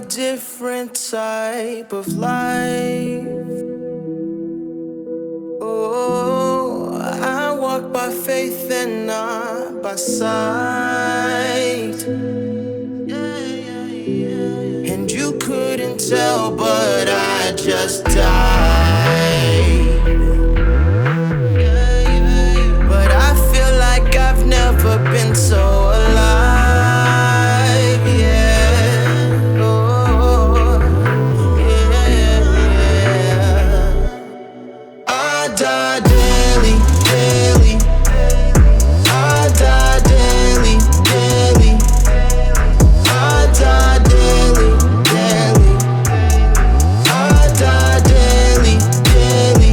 different type of life. Oh, I walk by faith and not by sight. And you couldn't tell, but I just died. But I feel like I've never been so alive. Yeah. Oh, yeah. I die daily, daily. I die daily, daily. I die daily, daily. I die daily, daily.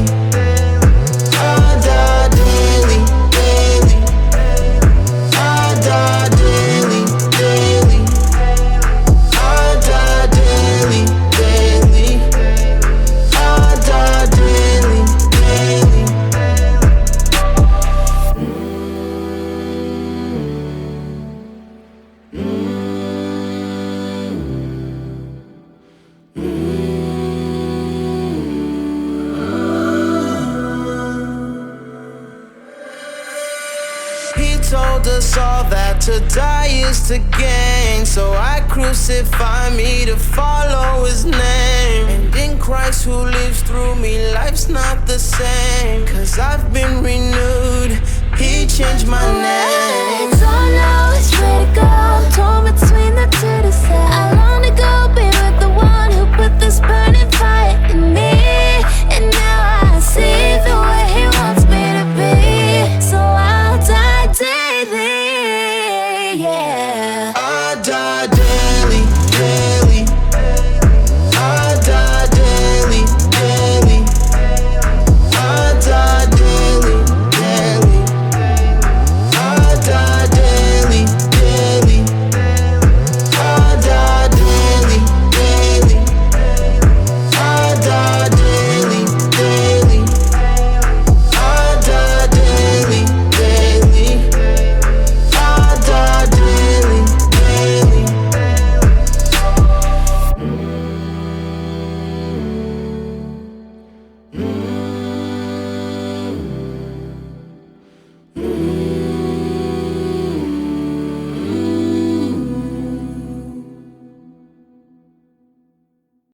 I die daily, daily. I die daily, daily. I die daily, daily. I die daily, daily. He told us all that to die is to gain. So I crucify me to follow his name. And in Christ who lives through me, life's not the same. 'Cause I've been renewed, he changed my name.